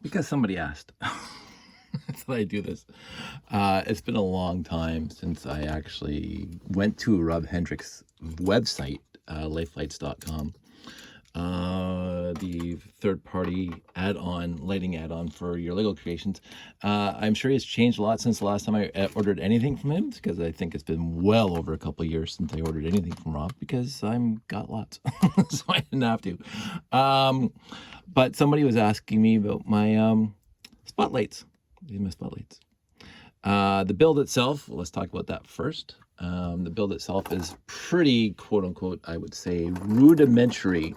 because somebody asked. That's why I do this. It's been a long time since I actually went to Rob Hendrick's website, LifeLites.com. The third-party lighting add-on for your Lego creations. I'm sure he's changed a lot since the last time I ordered anything from him, because I think it's been well over a couple of years since I ordered anything from Rob, because I'm got lots, so I didn't have to. But somebody was asking me about my spotlights. These are my spotlights. The build itself, let's talk about that first. The build itself is pretty, quote unquote, I would say, rudimentary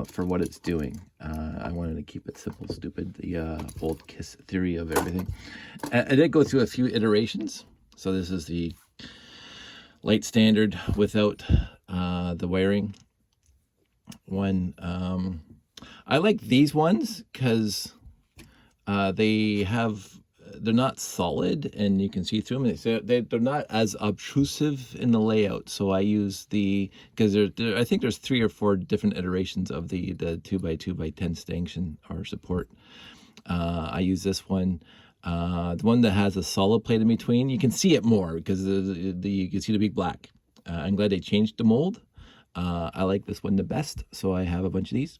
for what it's doing. I wanted to keep it simple, stupid, the old KISS theory of everything. I did go through a few iterations. So this is the light standard without the wiring one. I like these ones because they're not solid and you can see through them. They're not as obtrusive in the layout. So I use because I think there's 3 or 4 different iterations of the 2x2x10 stanchion or support. I use this one, the one that has a solid plate in between. You can see it more because you can see the big black. I'm glad they changed the mold. I like this one the best, so I have a bunch of these.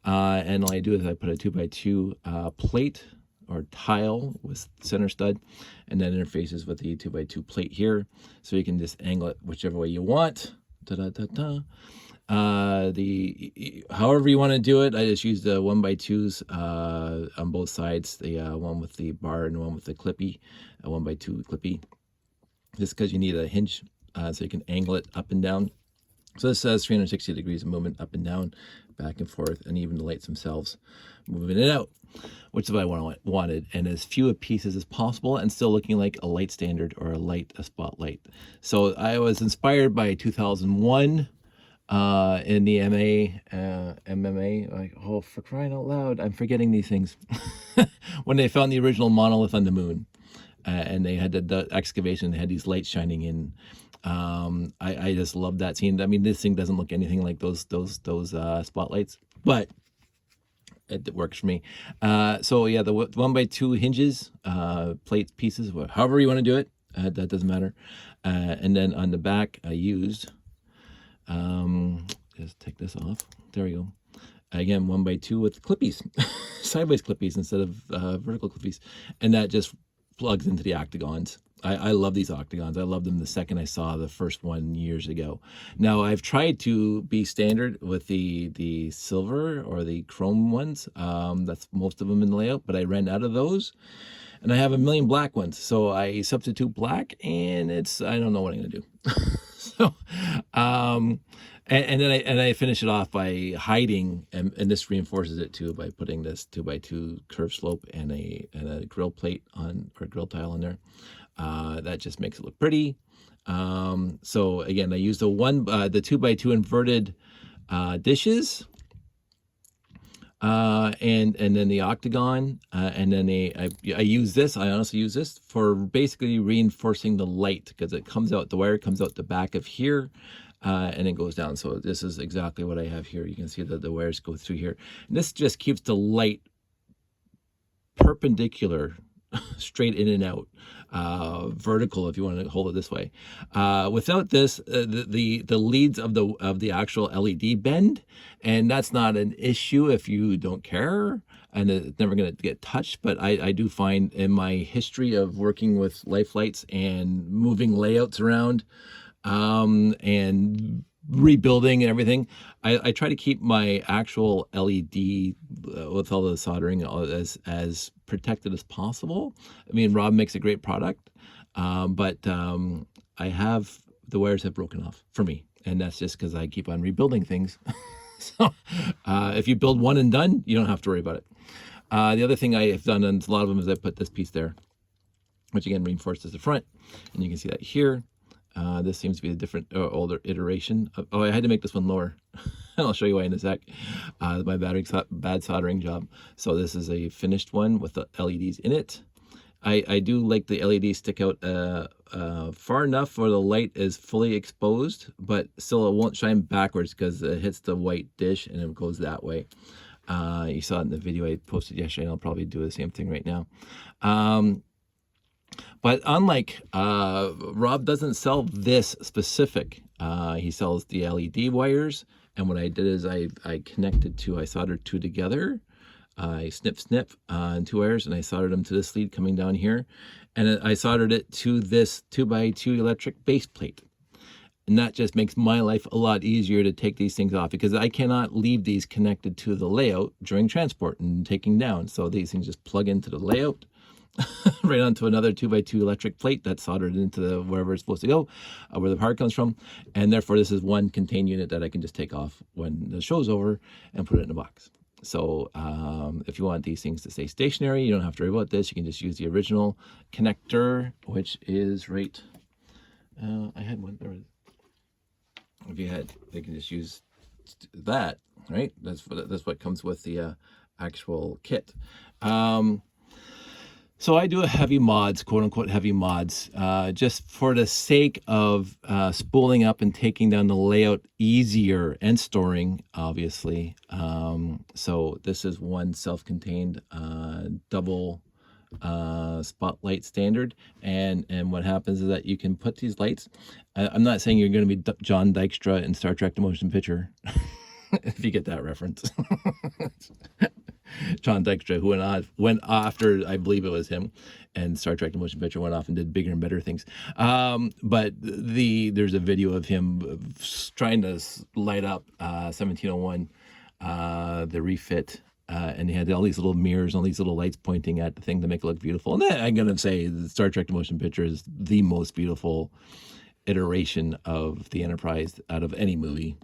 And all I do is I put a 2x2 plate or tile with center stud, and then interfaces with the 2x2 plate here, so you can just angle it whichever way you want. However you want to do it. I just use the 1x2s on both sides, the one with the bar and one with the clippy, a 1x2 clippy, just because you need a hinge so you can angle it up and down. So this says 360 degrees of movement up and down, back and forth, and even the lights themselves moving it out, which is what I wanted, and as few pieces as possible, and still looking like a light standard or a spotlight. So I was inspired by 2001 in the MMA, like, oh, for crying out loud, I'm forgetting these things. When they found the original monolith on the moon, and they had the excavation, they had these lights shining in. I just love that scene. I mean, this thing doesn't look anything like those spotlights, but it works for me. So yeah, the 1x2 hinges, plate pieces, however you want to do it, that doesn't matter. And then on the back, I used, just take this off. There we go. Again, 1x2 with clippies, sideways clippies instead of vertical clippies, and that just plugs into the octagons. I love these octagons. I loved them the second I saw the first one years ago. Now, I've tried to be standard with the silver or the chrome ones. That's most of them in the layout, but I ran out of those. And I have a million black ones. So I substitute black, and I don't know what I'm going to do. So, and then I finish it off by hiding, and this reinforces it too by putting this 2x2 curve slope and a grill plate or grill tile on there. That just makes it look pretty. So again, I use the 2x2 inverted dishes, and then the octagon, and then I use this. I honestly use this for basically reinforcing the light, because the wire comes out the back of here, and it goes down. So this is exactly what I have here. You can see that the wires go through here. And this just keeps the light perpendicular, straight in and out, vertical, if you want to hold it this way. Without this, the leads of the actual LED bend, and that's not an issue if you don't care, and it's never going to get touched. But I do find, in my history of working with LifeLites and moving layouts around, and rebuilding and everything, I try to keep my actual LED with all the soldering as protected as possible. I mean, Rob makes a great product, but the wires have broken off for me, and that's just because I keep on rebuilding things. So if you build one and done, you don't have to worry about it. The other thing I have done, and a lot of them, is I put this piece there, which again reinforces the front, and you can see that here. This seems to be a different, older iteration. Oh, I had to make this one lower. I'll show you why in a sec. My bad soldering job. So this is a finished one with the LEDs in it. I do like the LEDs stick out far enough where the light is fully exposed, but still it won't shine backwards because it hits the white dish and it goes that way. You saw it in the video I posted yesterday, and I'll probably do the same thing right now. But unlike Rob doesn't sell this specific. He sells the LED wires, and what I did is I soldered two together. I snip on two wires, and I soldered them to this lead coming down here, and I soldered it to this 2x2 electric base plate. And that just makes my life a lot easier to take these things off, because I cannot leave these connected to the layout during transport and taking down. So these things just plug into the layout right onto another 2x2 electric plate that's soldered into wherever it's supposed to go, where the power comes from. And therefore, this is one contained unit that I can just take off when the show's over and put it in a box. So if you want these things to stay stationary, you don't have to worry about this. You can just use the original connector, which is right. I had one. There was. If you had, they can just use that, right? That's what comes with the actual kit. So I do a heavy mods, quote unquote heavy mods, just for the sake of spooling up and taking down the layout easier and storing, obviously. So this is one self-contained double spotlight standard, and what happens is that you can put these lights. I'm not saying you're going to be John Dykstra in Star Trek: The Motion Picture, if you get that reference. John Dykstra, who went after, I believe it was him, and Star Trek: The Motion Picture went off and did bigger and better things. But there's a video of him trying to light up 1701, the refit. And he had all these little mirrors, all these little lights pointing at the thing to make it look beautiful. And then I'm going to say Star Trek: The Motion Picture is the most beautiful iteration of the Enterprise out of any movie.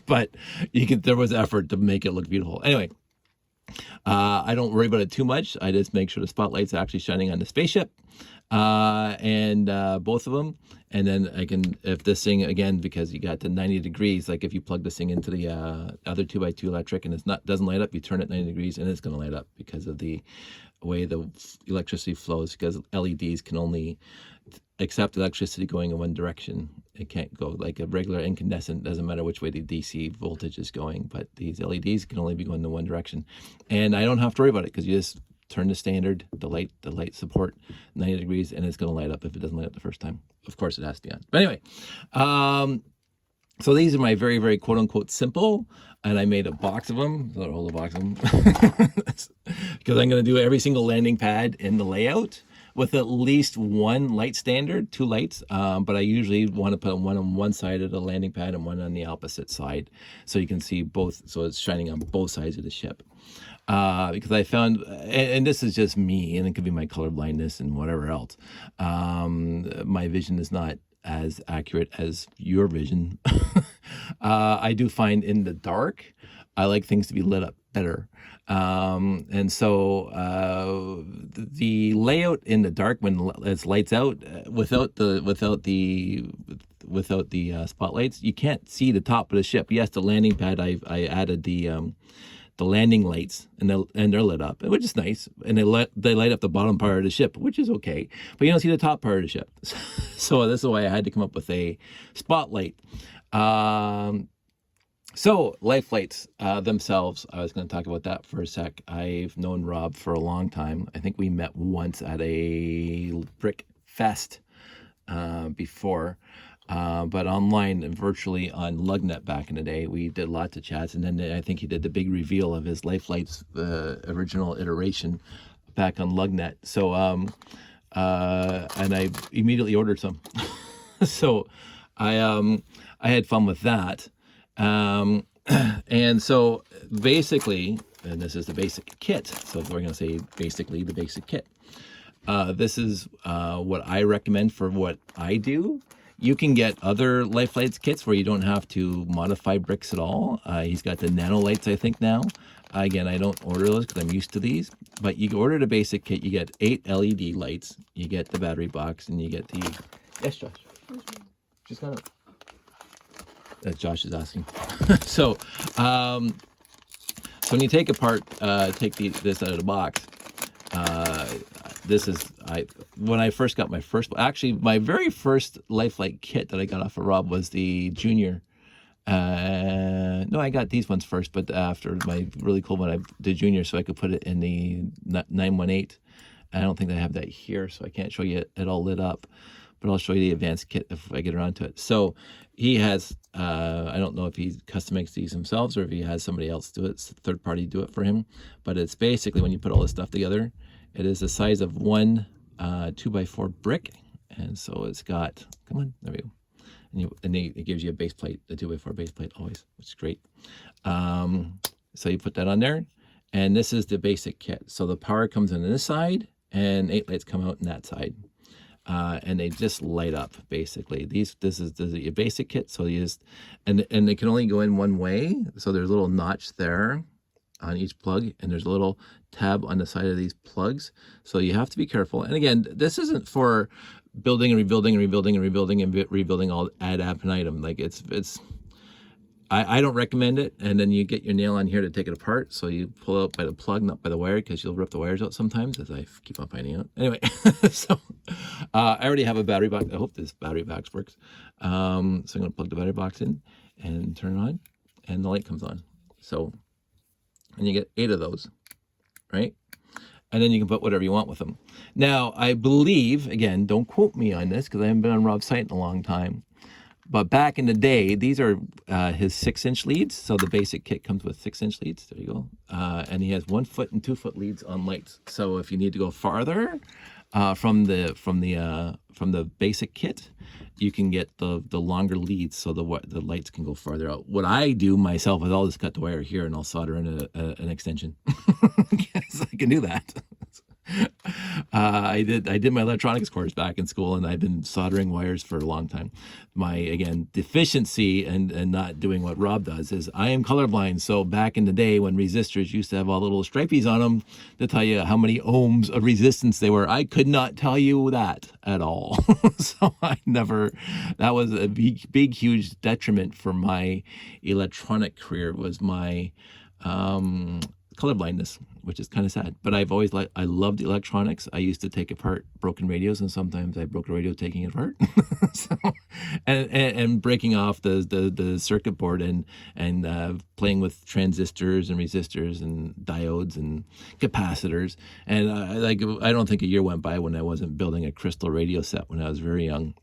But there was effort to make it look beautiful. Anyway, I don't worry about it too much. I just make sure the spotlight's actually shining on the spaceship, and both of them. And then I can, if this thing, again, because you got the 90 degrees, like if you plug this thing into the other 2x2 electric and doesn't light up, you turn it 90 degrees and it's going to light up because of the way the electricity flows, because LEDs can only accept electricity going in one direction. It can't go like a regular incandescent, doesn't matter which way the DC voltage is going, but these LEDs can only be going in one direction. And I don't have to worry about it, because you just turn the standard, the light support 90 degrees, and it's going to light up if it doesn't light up the first time. Of course, it has to be on. But anyway, so these are my very, very quote unquote simple, and I made a box of them. So I'll hold a box of them because I'm going to do every single landing pad in the layout with at least one light standard, two lights, but I usually want to put one on one side of the landing pad and one on the opposite side, so you can see both, so it's shining on both sides of the ship. Because I found, and this is just me, and it could be my color blindness and whatever else, my vision is not as accurate as your vision. I do find in the dark, I like things to be lit up better. And so the layout in the dark, when it's lights out, without the spotlights, you can't see the top of the ship. Yes, the landing pad, I added the landing lights, and they're lit up, which is nice, and they light up the bottom part of the ship, which is okay, but you don't see the top part of the ship. So this is why I had to come up with a spotlight. So LifeLites themselves, I was going to talk about that for a sec. I've known Rob for a long time. I think we met once at a brick fest before. But online and virtually on Lugnet back in the day, we did lots of chats, and then I think he did the big reveal of his LifeLites original iteration back on Lugnet. So, and I immediately ordered some. So, I had fun with that, and so basically, and this is the basic kit. So we're going to say basically the basic kit. This is what I recommend for what I do. You can get other LifeLites kits where you don't have to modify bricks at all. He's got the nano lights, I think, now. Again, I don't order those because I'm used to these. But you order the basic kit. You get 8 LED lights. You get the battery box, and you get the... Yes, Josh. Just got it. Josh is asking. So when you take apart, this out of the box, this is, when I first got my very first LifeLite kit that I got off of Rob was the junior No, I got these ones first, but after my really cool one, I did junior, so I could put it in the 918. I don't think I have that here, so I can't show you it all lit up, but I'll show you the advanced kit if I get around to it. So he has, I don't know if he custom makes these himself or if he has somebody else do it, third party do it for him, but it's basically when you put all this stuff together, it is the size of one 2x4 brick, and so it's got, come on, there we go. And it gives you a base plate, a 2x4 base plate always, which is great. So you put that on there, and this is the basic kit. So the power comes in this side, and 8 lights come out in that side, and they just light up basically. This is your basic kit. So you just and they can only go in one way. So there's a little notch there on each plug, and there's a little tab on the side of these plugs. So you have to be careful. And again, this isn't for building and rebuilding and rebuilding and rebuilding and rebuilding all ad infinitum. Like I don't recommend it. And then you get your nail on here to take it apart. So you pull out by the plug, not by the wire, because you'll rip the wires out sometimes, as I keep on finding out. Anyway, so I already have a battery box. I hope this battery box works. So I'm going to plug the battery box in and turn it on, and the light comes on. So, and you get 8 of those, right? And then you can put whatever you want with them. Now, I believe, again, don't quote me on this because I haven't been on Rob's site in a long time, but back in the day, these are his 6-inch leads. So the basic kit comes with 6-inch leads. There you go. And he has 1 foot and 2 foot leads on lights. So if you need to go farther from the basic kit, you can get the longer leads, so the lights can go farther out. What I do myself is I'll just cut the wire here and I'll solder in an extension. Yes, I can do that. I did my electronics course back in school, and I've been soldering wires for a long time. My, again, deficiency and not doing what Rob does is I am colorblind. So back in the day when resistors used to have all little stripies on them to tell you how many ohms of resistance they were, I could not tell you that at all. So that was a big, huge detriment for my electronic career, was my colorblindness, which is kind of sad. But I've always I loved electronics. I used to take apart broken radios, and sometimes I broke a radio taking it apart. So, and breaking off the circuit board and playing with transistors and resistors and diodes and capacitors. And I don't think a year went by when I wasn't building a crystal radio set when I was very young,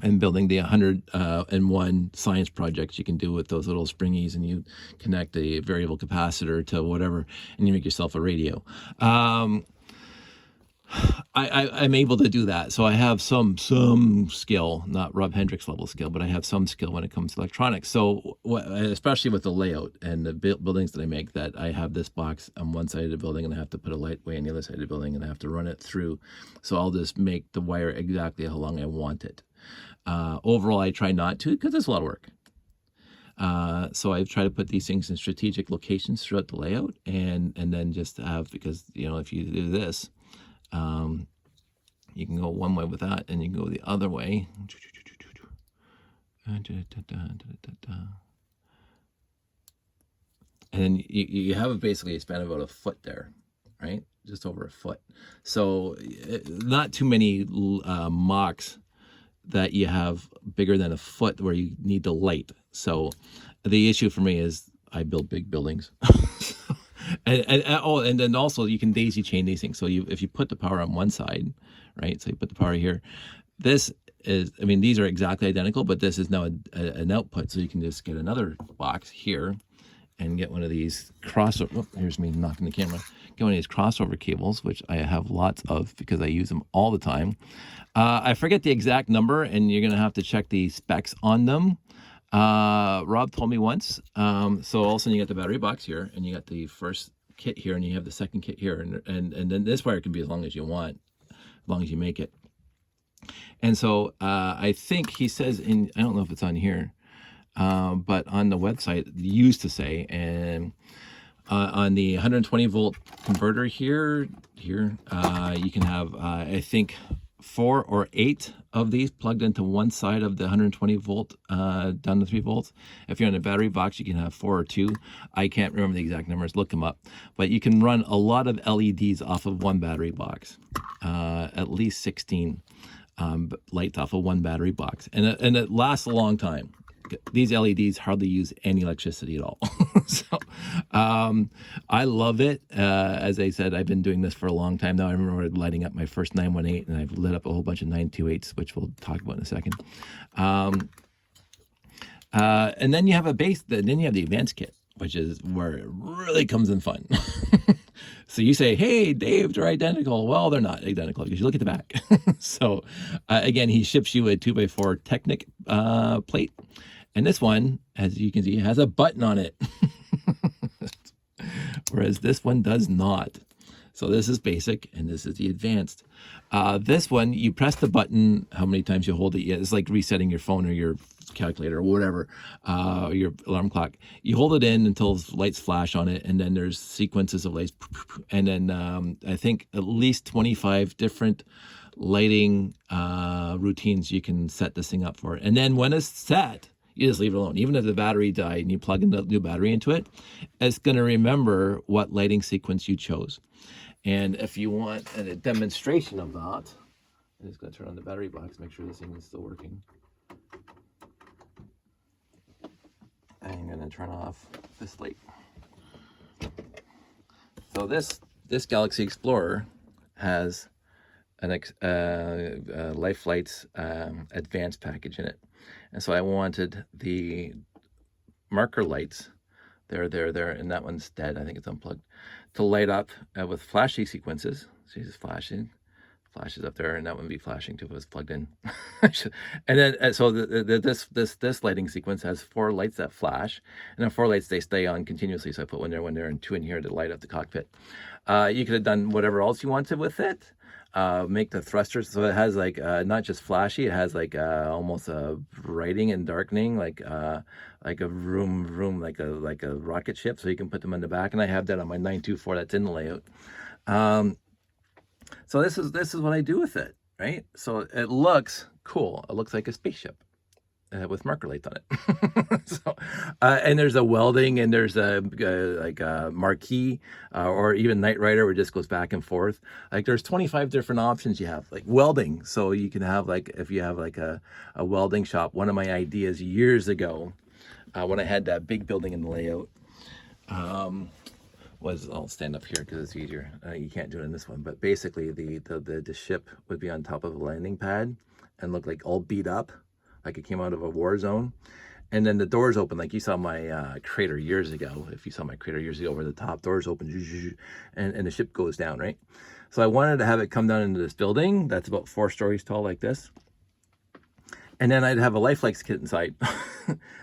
and building the 101 science projects you can do with those little springies, and you connect a variable capacitor to whatever, and you make yourself a radio. I'm able to do that. So I have some skill, not Rob Hendricks level skill, but I have some skill when it comes to electronics. So especially with the layout and the buildings that I make, that I have this box on one side of the building, and I have to put a light way on the other side of the building, and I have to run it through. So I'll just make the wire exactly how long I want it. Overall, I try not to, because it's a lot of work. So I try to put these things in strategic locations throughout the layout, and then just have, because, if you do this, you can go one way with that, and you can go the other way. And then you have basically a span of about a foot there, right? Just over a foot. So not too many mocks that you have bigger than a foot where you need to light. So the issue for me is I build big buildings. and then also you can daisy chain these things. So if you put the power on one side, right? So you put the power here. This is, these are exactly identical, but this is now an output. So you can just get another box here and get one of these crossover. Oh, here's me knocking the camera. Get one of these crossover cables, which I have lots of because I use them all the time. I forget the exact number, and you're going to have to check the specs on them. Rob told me once. So all of a sudden you got the battery box here, and you got the first kit here, and you have the second kit here, and then this wire can be as long as you want, as long as you make it. And so I think he says I don't know if it's on here, but on the website, it used to say, and on the 120 volt converter here, you can have, I think, 4 or 8 of these plugged into one side of the 120 volt down to 3 volts. If you're on a battery box, you can have 4 or 2. I can't remember the exact numbers, look them up. But you can run a lot of LEDs off of one battery box, at least 16 lights off of one battery box. And it lasts a long time. these LEDs hardly use any electricity at all. So I love it. As I said, I've been doing this for a long time now. I remember lighting up my first 918, and I've lit up a whole bunch of 928s, which we'll talk about in a second. And then you have a base, then you have the advanced kit, which is where it really comes in fun. So you say, hey, Dave, they're identical. Well, they're not identical because you look at the back. So again, he ships you a 2x4 Technic plate. And this one, as you can see, has a button on it. Whereas this one does not. So this is basic and this is the advanced. This one, you press the button, how many times you hold it. It's like resetting your phone or your calculator or whatever, your alarm clock. You hold it in until lights flash on it, and then there's sequences of lights. And then I think at least 25 different lighting routines you can set this thing up for. And then when it's set, you just leave it alone. Even if the battery died and you plug in the new battery into it, it's going to remember what lighting sequence you chose. And if you want a demonstration of that, I'm just going to turn on the battery box, make sure this thing is still working. I'm going to turn off this light. So this Galaxy Explorer has an LifeLites advanced package in it. And so I wanted the marker lights, there, and that one's dead, I think it's unplugged, to light up with flashy sequences. So it's flashing, flashes up there, and that one would be flashing too if it was plugged in. And then so this lighting sequence has 4 lights that flash, and then 4 lights they stay on continuously. So I put one there, and 2 in here to light up the cockpit. You could have done whatever else you wanted with it. Make the thrusters so it has like not just flashy, it has like almost a brighting and darkening, like a room, like a rocket ship. So you can put them in the back, and I have that on my 924 that's in the layout. So this is what I do with it, right? So it looks cool. It looks like a spaceship with marker lights on it. So, and there's a welding, and there's a marquee, or even Knight Rider, where it just goes back and forth. Like there's 25 different options you have, like welding. So you can have like, if you have like a welding shop. One of my ideas years ago, when I had that big building in the layout, was, I'll stand up here because it's easier. You can't do it in this one, but basically the ship would be on top of a landing pad and look like all beat up, like it came out of a war zone. And then the doors open, like you saw my crater years ago. If you saw my crater years ago, where the top doors open, and the ship goes down, right? So I wanted to have it come down into this building that's about 4 stories tall, like this. And then I'd have a LifeLites kit inside.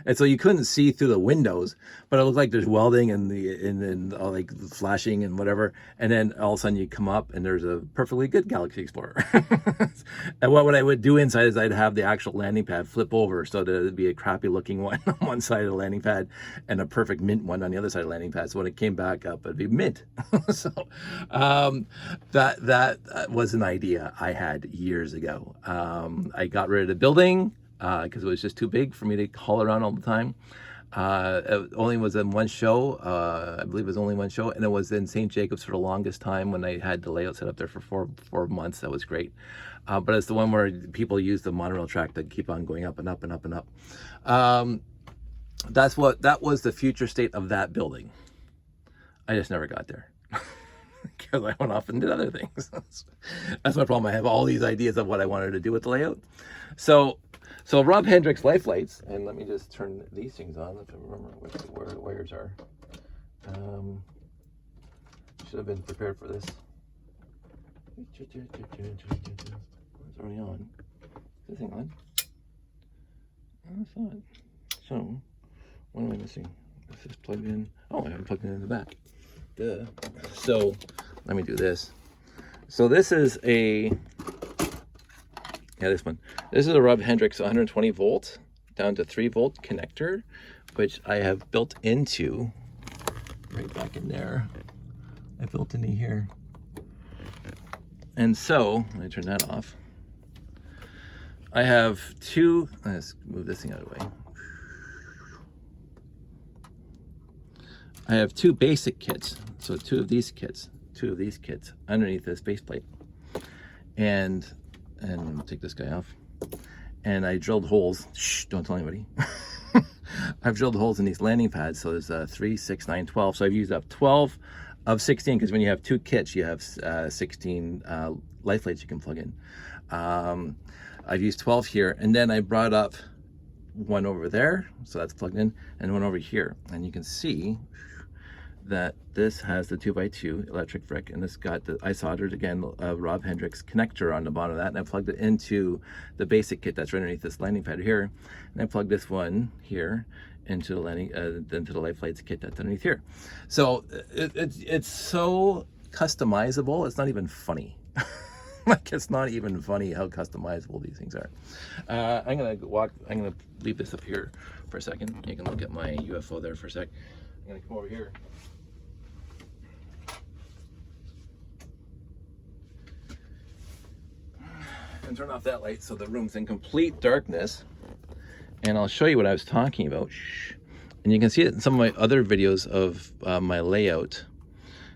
And so you couldn't see through the windows, but it looked like there's welding and all like flashing and whatever. And then all of a sudden you come up and there's a perfectly good Galaxy Explorer. And what I would do inside is I'd have the actual landing pad flip over so that it'd be a crappy looking one on one side of the landing pad and a perfect mint one on the other side of the landing pad. So when it came back up, it'd be mint. So that was an idea I had years ago. I got rid of the building because it was just too big for me to haul around all the time. It only was in one show. I believe it was only one show, and it was in St. Jacobs for the longest time when I had the layout set up there for four months. That was great. But it's the one where people use the monorail track to keep on going up and up and up and up. That was the future state of that building. I just never got there. Because I went off and did other things. That's my problem. I have all these ideas of what I wanted to do with the layout. So Rob Hendrick's LifeLites, and let me just turn these things on if I remember where the wires are. Should have been prepared for this. It's already on. Is this thing on? No, it's not. So, what am I missing? Is this plugged in? Oh, I haven't plugged it in the back. Duh. So, let me do this. So this is this one. This is a Rob Hendrick's 120 volt down to 3 volt connector, which I have built into right back in there. I built into here. And so, let me turn that off. I have two, let's move this thing out of the way. I have 2 basic kits. So 2 of these kits underneath this base plate. And I'm gonna take this guy off. And I drilled holes. Shh, don't tell anybody. I've drilled holes in these landing pads. So there's 3, 6, 9, 12. So I've used up 12 of 16, because when you have 2 kits, you have 16 LifeLites you can plug in. I've used 12 here, and then I brought up one over there, so that's plugged in, and one over here. And you can see that this has the 2x2 electric brick, and this got the, I soldered again Rob Hendricks connector on the bottom of that, and I plugged it into the basic kit that's right underneath this landing pad here, and I plugged this one here into the landing into the LifeLites kit that's underneath here. So it's so customizable, it's not even funny. Like, it's not even funny how customizable these things are. I'm gonna leave this up here for a second. You can look at my UFO there for a sec. I'm gonna come over here. And turn off that light so the room's in complete darkness. And I'll show you what I was talking about. Shh. And you can see it in some of my other videos of my layout.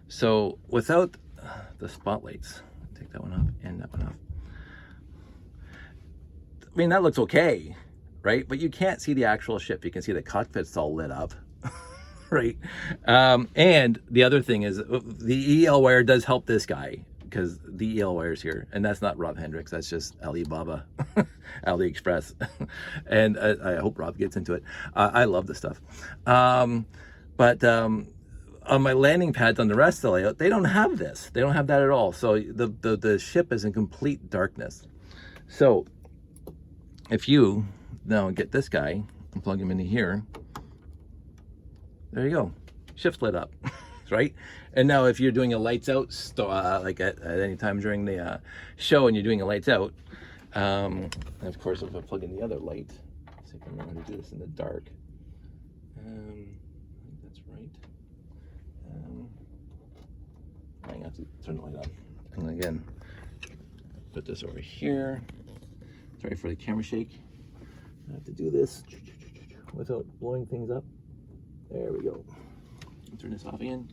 So without the spotlights, take that one off and that one off. I mean, that looks okay, right? But you can't see the actual ship. You can see the cockpit's all lit up, right? And the other thing is the EL wire does help this guy, because the EL wire's here, and that's not Rob Hendricks, that's just Alibaba, AliExpress. And I hope Rob gets into it. I love this stuff. But on my landing pads on the rest of the layout, they don't have this. They don't have that at all. So the ship is in complete darkness. So if you now get this guy and plug him into here, there you go, ship's lit up. Right? And now if you're doing a lights out, like at any time during the show, and you're doing a lights out, and of course if I plug in the other light, let's see if I remember how to do this in the dark. I think that's right. I have to turn the light on. And again, put this over here. Sorry for the camera shake. I have to do this without blowing things up. There we go. Turn this off again.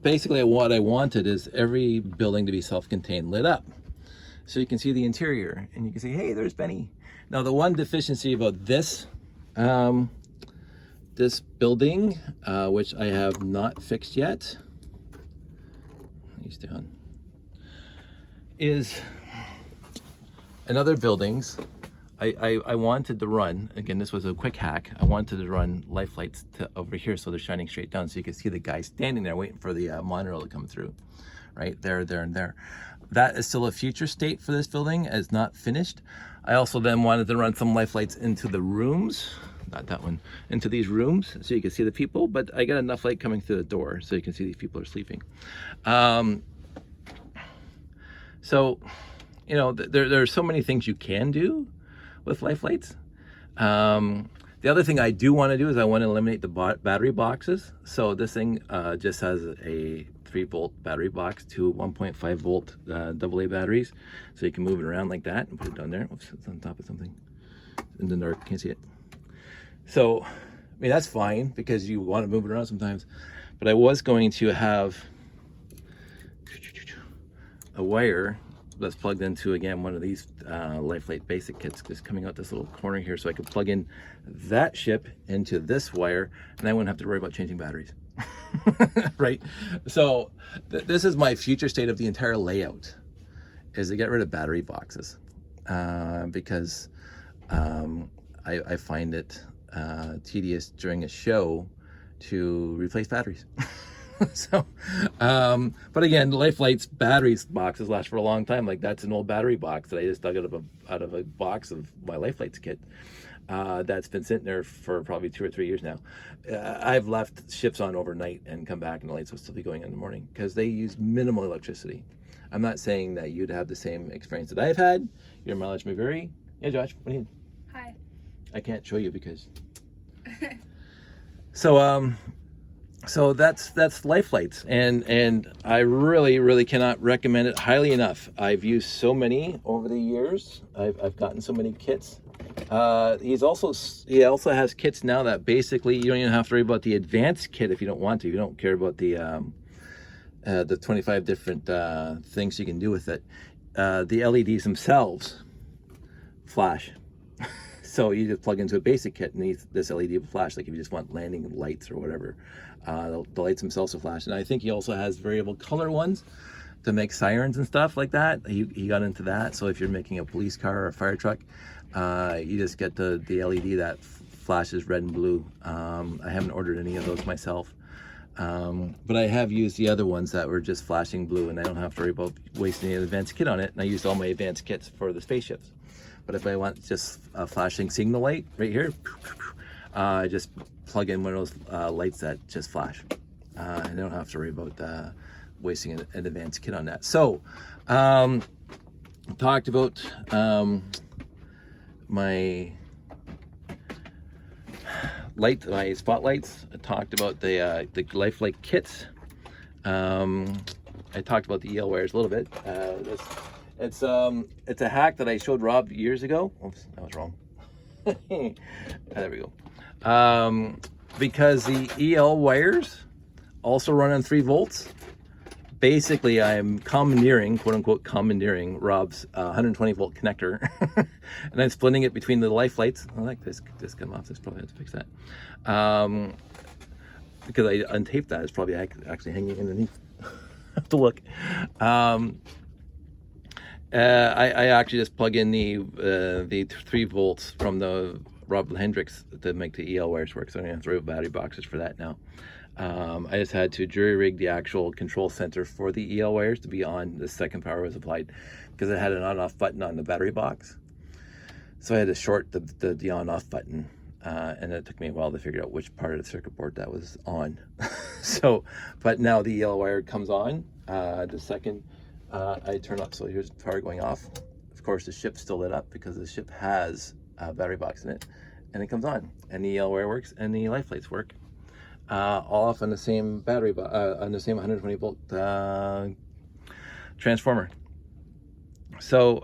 Basically, what I wanted is every building to be self-contained, lit up, so you can see the interior and you can say, hey, there's Benny. Now the one deficiency about this this building, which I have not fixed yet, stay on, is in other buildings I wanted to run, again, this was a quick hack, I wanted to run LifeLites to over here so they're shining straight down, so you can see the guy standing there waiting for the monorail to come through, right there, there, and there. That is still a future state for this building, as not finished. I also then wanted to run some LifeLites into the rooms, not that one, into these rooms so you can see the people, but I got enough light coming through the door so you can see these people are sleeping. So, you know, there are so many things you can do with LifeLites. The other thing I do want to do is I want to eliminate the battery boxes. So this thing just has a 3-volt battery box, 2 1.5 volt AA batteries. So you can move it around like that and put it down there. Oops, it's on top of something. In the dark, can't see it. So, I mean, that's fine because you want to move it around sometimes. But I was going to have a wire that's plugged into, again, one of these LifeLite basic kits, just coming out this little corner here, so I could plug in that ship into this wire and I wouldn't have to worry about changing batteries. Right? So this is my future state of the entire layout, is to get rid of battery boxes, because I find it tedious during a show to replace batteries. So, but again, the LifeLites batteries boxes last for a long time. Like, that's an old battery box that I just dug out of a box of my LifeLites kit. That's been sitting there for probably 2 or 3 years now. I've left ships on overnight and come back and the lights will still be going on in the morning because they use minimal electricity. I'm not saying that you'd have the same experience that I've had. Your mileage may vary. Yeah, Josh, what do you need? Hi. I can't show you because... So that's LifeLites, and I really cannot recommend it highly enough. I've used so many over the years. I've gotten so many kits. He also has kits now that basically you don't even have to worry about the advanced kit if you don't want to. You don't care about the 25 different things you can do with it. The LEDs themselves flash. So you just plug into a basic kit and this LED will flash, like if you just want landing lights or whatever. The lights themselves will flash. And I think he also has variable color ones to make sirens and stuff like that. He got into that. So if you're making a police car or a fire truck, you just get the LED that flashes red and blue. I haven't ordered any of those myself. But I have used the other ones that were just flashing blue, and I don't have to worry about wasting any advanced kit on it. And I used all my advanced kits for the spaceships. But if I want just a flashing signal light right here, I just plug in one of those lights that just flash. I don't have to worry about wasting an advanced kit on that. So, talked about my spotlights. I talked about the LifeLite kits. I talked about the EL wires a little bit. It's a hack that I showed Rob years ago. Oops, that was wrong. There we go. Because the EL wires also run on 3 volts. Basically, I'm commandeering, quote unquote, commandeering Rob's 120 volt connector, and I'm splitting it between the LifeLites. I like this come off. This probably have to fix that. Because I untaped that. It's probably actually hanging underneath. Have to look. I actually just plug in the 3 volts from the Rob Hendricks to make the EL wires work. So I don't have to worry about battery boxes for that now. I just had to jury rig the actual control center for the EL wires to be on. The second power was applied because it had an on-off button on the battery box. So I had to short the on-off button, and it took me a while to figure out which part of the circuit board that was on. So, but now the EL wire comes on. The second I turn up, so here's the power going off. Of course, the ship's still lit up because the ship has a battery box in it, and it comes on, and the EL wire works, and the LifeLites work. All off on the same battery, on the same 120 volt transformer. So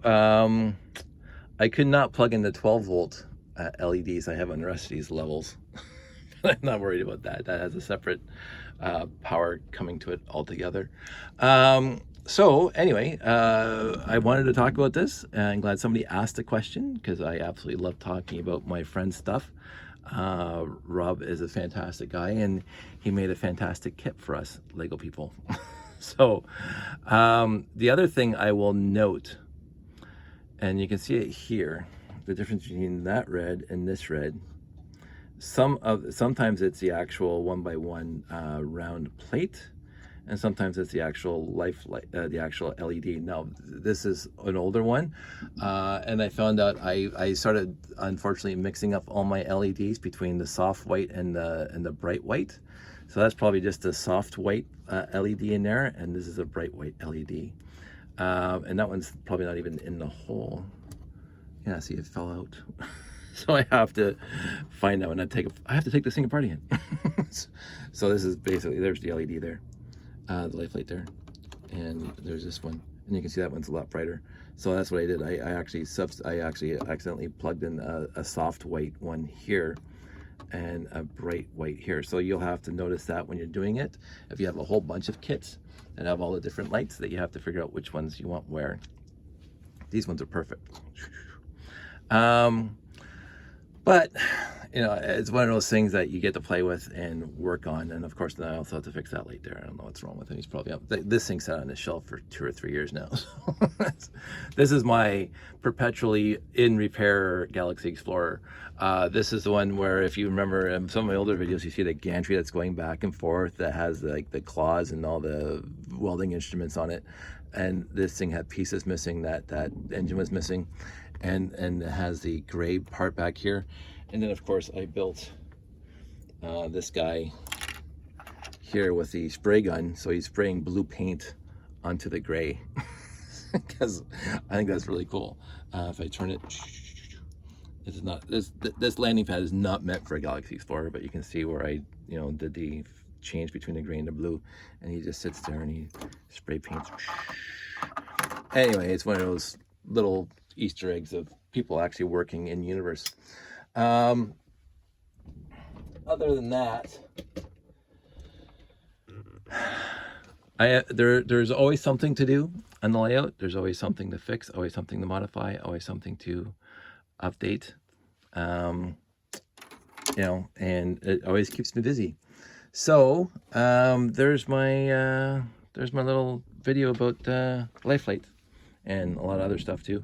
I could not plug in the 12 volt LEDs I have on the rest of these levels. I'm not worried about that. That has a separate power coming to it altogether. So anyway, I wanted to talk about this, and I'm glad somebody asked a question because I absolutely love talking about my friend's stuff. Rob is a fantastic guy, and he made a fantastic kit for us Lego people. So the other thing I will note, and you can see it here, the difference between that red and this red. Sometimes it's the actual 1x1 round plate, and sometimes it's the actual the actual LED. Now this is an older one, and I found out I started unfortunately mixing up all my LEDs between the soft white and the bright white. So that's probably just a soft white LED in there, and this is a bright white LED, and that one's probably not even in the hole. Yeah, see, it fell out. So I have to find out, and I have to take this thing apart again. So this is basically, there's the LED there. The LifeLite there, and there's this one, and you can see that one's a lot brighter. So that's what I did. I actually accidentally plugged in a soft white one here and a bright white here. So you'll have to notice that when you're doing it. If you have a whole bunch of kits that have all the different lights, that you have to figure out which ones you want where. These ones are perfect. But you know, it's one of those things that you get to play with and work on. And of course, then I also have to fix that light there. I don't know what's wrong with it. He's probably up. This thing sat on the shelf for 2 or 3 years now. This is my perpetually in repair Galaxy Explorer. This is the one where, if you remember in some of my older videos, you see the gantry that's going back and forth that has like the claws and all the welding instruments on it. And this thing had pieces missing, that engine was missing, and it has the gray part back here. And then of course I built this guy here with the spray gun, so he's spraying blue paint onto the gray because I think that's really cool. If I turn it, this is not, this landing pad is not meant for a Galaxy Explorer, but you can see where I did the change between the gray and the blue, and he just sits there and he spray paints. Anyway, it's one of those little Easter eggs of people actually working in universe. Other than that, there's always something to do on the layout. There's always something to fix, always something to modify, always something to update. You know, and it always keeps me busy. So there's my little video about LifeLites and a lot of other stuff too.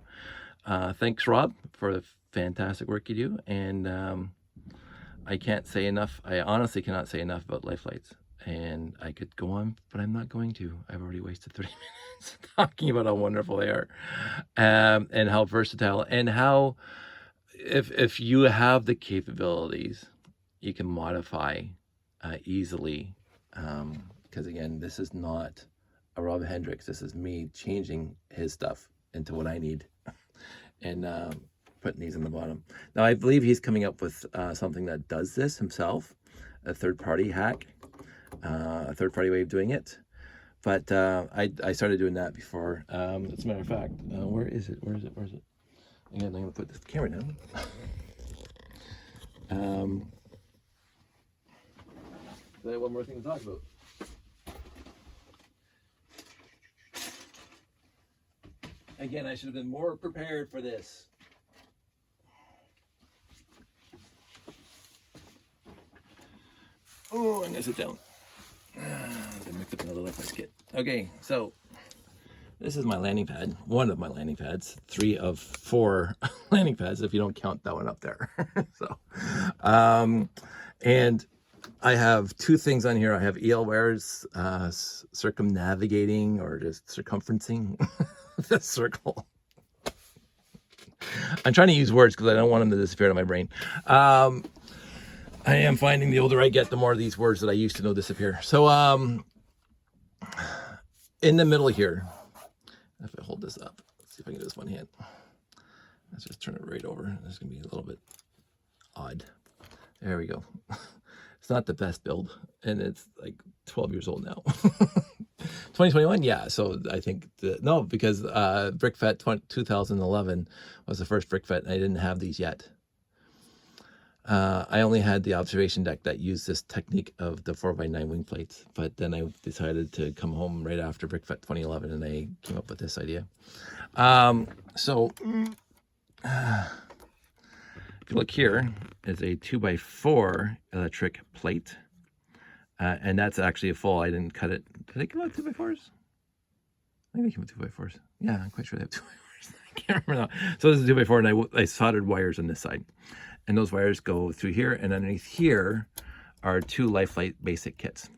Thanks, Rob, for the fantastic work you do. And I can't say enough. I honestly cannot say enough about LifeLites. And I could go on, but I'm not going to. I've already wasted 30 minutes talking about how wonderful they are, and how versatile, and how if you have the capabilities, you can modify easily. Because again, this is not a Rob Hendricks. This is me changing his stuff into what I need, and putting these on the bottom. Now I believe he's coming up with something that does this himself, a third-party hack, a third-party way of doing it. But I started doing that before. As a matter of fact, where is it? Where is it? Where is it? Again, I'm going to put this camera down. I have one more thing to talk about. Again, I should have been more prepared for this. Oh, I'm gonna sit down. I mixed up another LifeLites kit. Okay, so this is my landing pad, one of my landing pads, 3 of 4 landing pads if you don't count that one up there. So, and I have 2 things on here. I have EL wires circumnavigating or just circumferencing the circle. I'm trying to use words because I don't want them to disappear out of my brain. I am finding the older I get, the more of these words that I used to know disappear. So in the middle here, if I hold this up, let's see if I can do this one hand. Let's just turn it right over. This is going to be a little bit odd. There we go. It's not the best build, and it's like 12 years old now. 2021, yeah. So I think, no, because BrickFet 2011 was the first BrickFet, and I didn't have these yet. I only had the observation deck that used this technique of the 4x9 wing plates, but then I decided to come home right after BrickFet 2011, and I came up with this idea. So if you look here, is a 2x4 electric plate, and that's actually a full. I didn't cut it. Did they come out 2x4s? I think they came out 2x4s. Yeah, I'm quite sure they have 2x4s. I can't remember now. So this is a 2x4, and I soldered wires on this side. And those wires go through here, and underneath here are 2 LifeLite basic kits.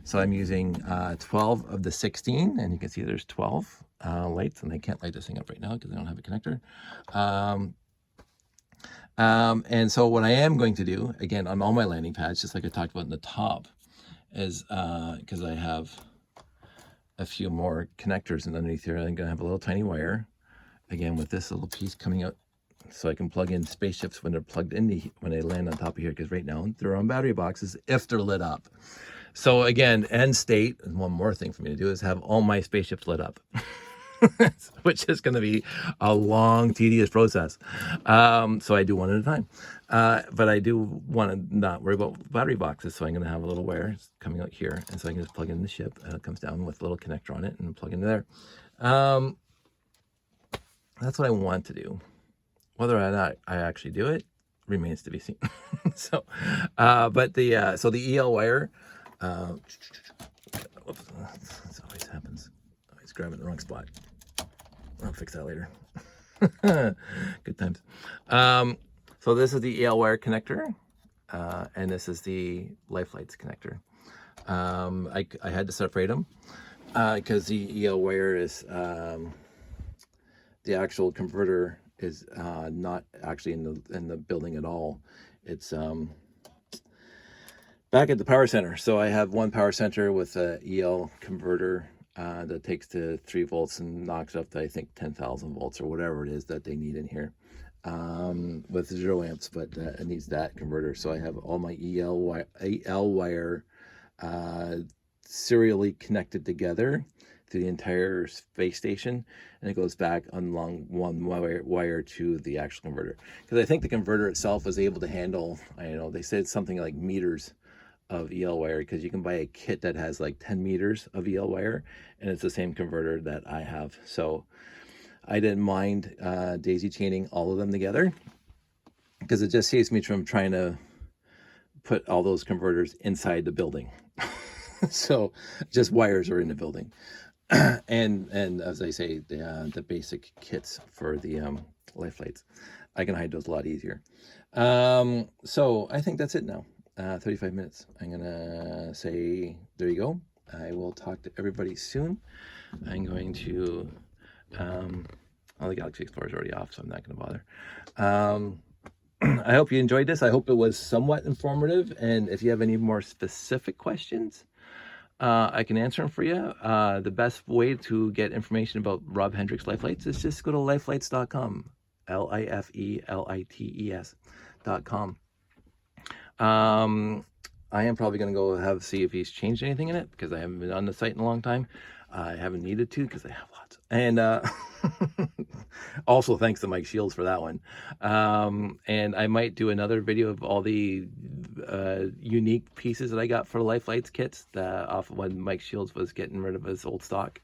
So I'm using 12 of the 16, and you can see there's 12 lights, and I can't light this thing up right now because I don't have a connector. And so what I am going to do, again, on all my landing pads, just like I talked about in the top, is because I have a few more connectors, and underneath here I'm going to have a little tiny wire, again, with this little piece coming out, so I can plug in spaceships when they're plugged in, when they land on top of here, because right now they're on battery boxes if they're lit up. So again, end state, and one more thing for me to do is have all my spaceships lit up, which is going to be a long, tedious process. So I do one at a time. But I do want to not worry about battery boxes, so I'm going to have a little wire coming out here, and so I can just plug in the ship, and it comes down with a little connector on it and plug into there. That's what I want to do. Whether or not I actually do it remains to be seen. So, but so the EL wire, whoops, that always happens. Always grabbing the wrong spot. I'll fix that later. Good times. So this is the EL wire connector, and this is the LifeLites connector. I had to separate them because the EL wire is the actual converter is not actually in the building at all. It's back at the power center. So I have one power center with a EL converter that takes to 3 volts and knocks up to, I think, 10,000 volts or whatever it is that they need in here, with 0 amps, but it needs that converter. So I have all my EL wire serially connected together through the entire space station, and it goes back along one wire to the actual converter. Because I think the converter itself is able to handle, I don't know, they said something like meters of EL wire, because you can buy a kit that has like 10 meters of EL wire, and it's the same converter that I have. So I didn't mind daisy chaining all of them together. because it just saves me from trying to put all those converters inside the building. So just wires are in the building. and as I say, the basic kits for the LifeLites, I can hide those a lot easier. So I think that's it now. 35 minutes. I'm gonna say there you go. I will talk to everybody soon. I'm going to the Galaxy Explorer is already off, so I'm not going to bother. I hope you enjoyed this. I hope it was somewhat informative, and if you have any more specific questions, I can answer them for you. The best way to get information about Rob Hendricks LifeLites is just go to lifelites.com. LifeliTes.com. I am probably going to go see if he's changed anything in it, because I haven't been on the site in a long time. I haven't needed to, because I have lots. And also thanks to Mike Shields for that one. And I might do another video of all the unique pieces that I got for LifeLites kits off of when Mike Shields was getting rid of his old stock.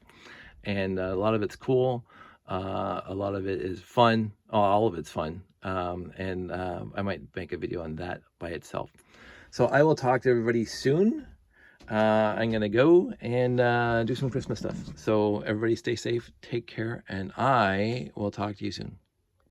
And a lot of it's cool. A lot of it is fun. All of it's fun. And I might make a video on that by itself. So I will talk to everybody soon. I'm going to go and do some Christmas stuff. So everybody stay safe, take care, and I will talk to you soon.